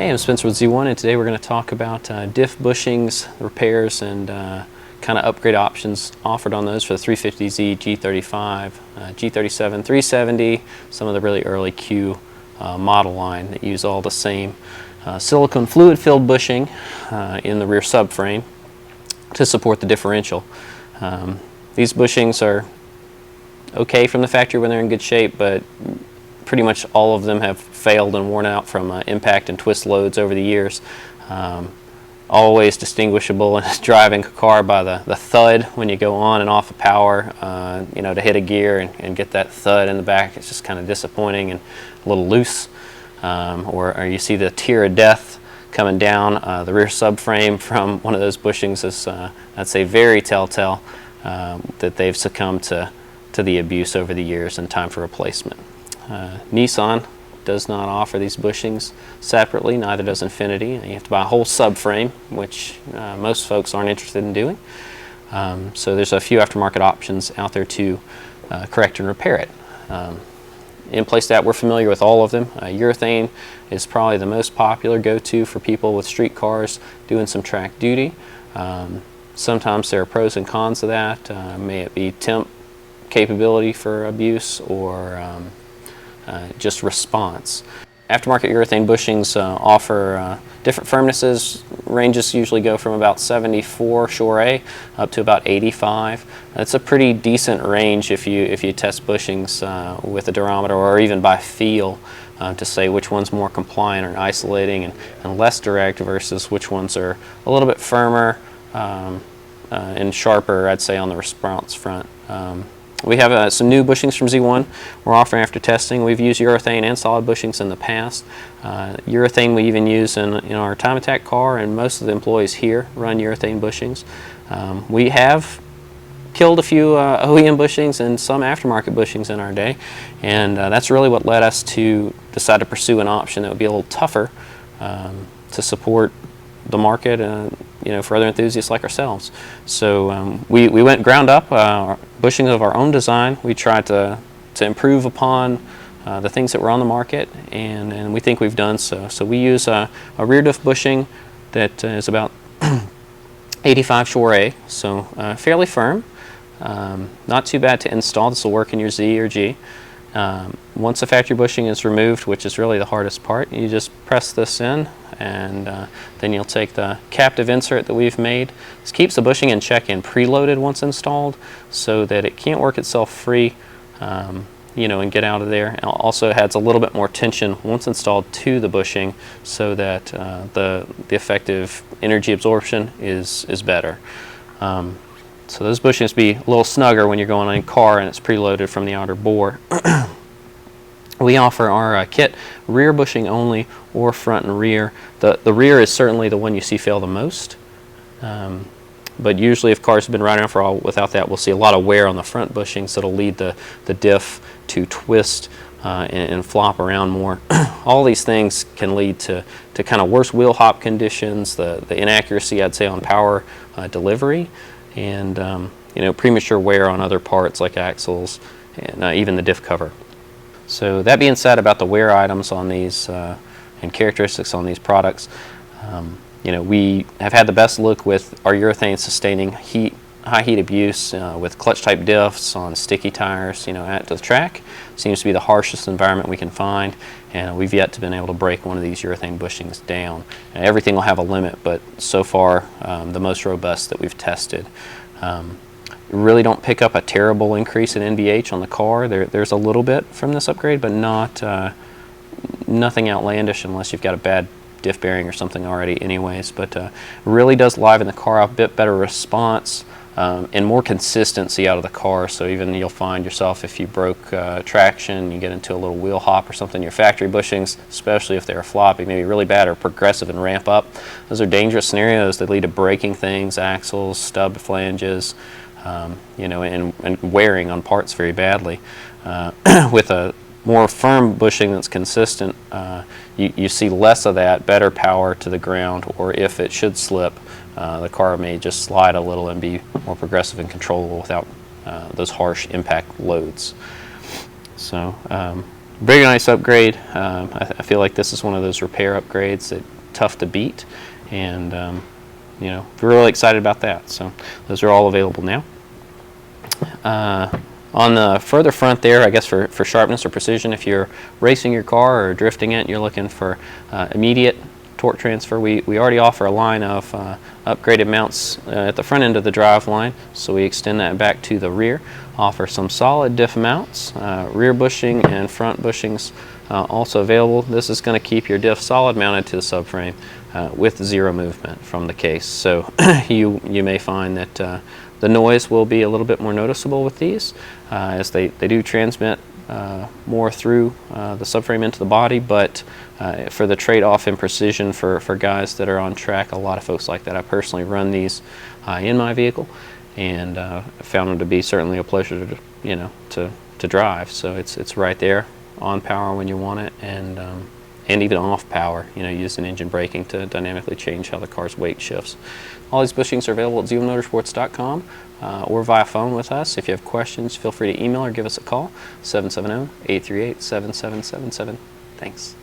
Hey, I'm Spencer with Z1, and today we're going to talk about diff bushings, repairs, and kind of upgrade options offered on those for the 350Z, G35, G37, 370, some of the really early Q model line that use all the same silicone fluid-filled bushing in the rear subframe to support the differential. These bushings are okay from the factory when they're in good shape, but pretty much all of them have failed and worn out from impact and twist loads over the years. Always distinguishable in driving a car by the thud when you go on and off of power, you know, to hit a gear and get that thud in the back. It's just kind of disappointing and a little loose. Or you see the tear of death coming down the rear subframe from one of those bushings is, I'd say, very telltale that they've succumbed to the abuse over the years and time for replacement. Nissan does not offer these bushings separately, neither does Infiniti. You have to buy a whole subframe, which most folks aren't interested in doing. So there's a few aftermarket options out there to correct and repair it. In place that we're familiar with all of them. Urethane is probably the most popular go-to for people with street cars doing some track duty. Sometimes there are pros and cons of that. May it be temp capability for abuse or just response. Aftermarket urethane bushings offer different firmnesses. Ranges usually go from about 74 Shore A up to about 85. That's a pretty decent range if you test bushings with a durometer or even by feel to say which one's more compliant or isolating and less direct versus which ones are a little bit firmer and sharper, I'd say, on the response front. We have some new bushings from Z1 we're offering after testing. We've used urethane and solid bushings in the past. Urethane we even use in our time attack car, and most of the employees here run urethane bushings. We have killed a few OEM bushings and some aftermarket bushings in our day, and that's really what led us to decide to pursue an option that would be a little tougher to support the market for other enthusiasts like ourselves. So we went ground up, bushings of our own design. We tried to improve upon the things that were on the market, and we think we've done so. So we use a rear diff bushing that is about 85 Shore A, so fairly firm, not too bad to install. This will work in your Z or G. Once the factory bushing is removed, which is really the hardest part, you just press this in, and then you'll take the captive insert that we've made. This keeps the bushing in check and preloaded once installed so that it can't work itself free and get out of there. And also it adds a little bit more tension once installed to the bushing so that the effective energy absorption is better. So those bushings be a little snugger when you're going on a car and it's preloaded from the outer bore. We offer our kit rear bushing only or front and rear. The rear is certainly the one you see fail the most. But usually if cars have been riding around for a while without that, we'll see a lot of wear on the front bushings that'll lead the diff to twist and flop around more. All these things can lead to kind of worse wheel hop conditions, the inaccuracy, I'd say, on power delivery, and premature wear on other parts like axles and even the diff cover. So that being said about the wear items on these and characteristics on these products, we have had the best look with our urethane sustaining high heat abuse with clutch type diffs on sticky tires at the track. Seems to be the harshest environment we can find, and we've yet to been able to break one of these urethane bushings down. And everything will have a limit, but so far the most robust that we've tested. Really don't pick up a terrible increase in NVH on the car. There's a little bit from this upgrade, but nothing outlandish unless you've got a bad diff bearing or something already anyways. But really does liven the car up, a bit better response and more consistency out of the car. So even you'll find yourself, if you broke traction, you get into a little wheel hop or something, your factory bushings, especially if they're floppy, maybe really bad or progressive and ramp up, those are dangerous scenarios that lead to breaking things, axles, stub flanges, and wearing on parts very badly. With a more firm bushing that's consistent, you see less of that, better power to the ground, or if it should slip, the car may just slide a little and be more progressive and controllable without those harsh impact loads. So Very nice upgrade. I feel like this is one of those repair upgrades that tough to beat, and you know, we're really excited about that. So those are all available now. On the further front there, I guess for sharpness or precision, if you're racing your car or drifting it and you're looking for immediate torque transfer, we already offer a line of upgraded mounts at the front end of the drive line, so we extend that back to the rear. Offer some solid diff mounts, rear bushing and front bushings also available. This is going to keep your diff solid mounted to the subframe with zero movement from the case. So you may find that the noise will be a little bit more noticeable with these, as they do transmit more through the subframe into the body, but for the trade-off in precision for guys that are on track, a lot of folks like that. I personally run these in my vehicle, and found them to be certainly a pleasure to, you know, to drive. So it's right there on power when you want it, and even off power, you know, using engine braking to dynamically change how the car's weight shifts. All these bushings are available at zebramotorsports.com or via phone with us. If you have questions, feel free to email or give us a call, 770-838-7777. Thanks.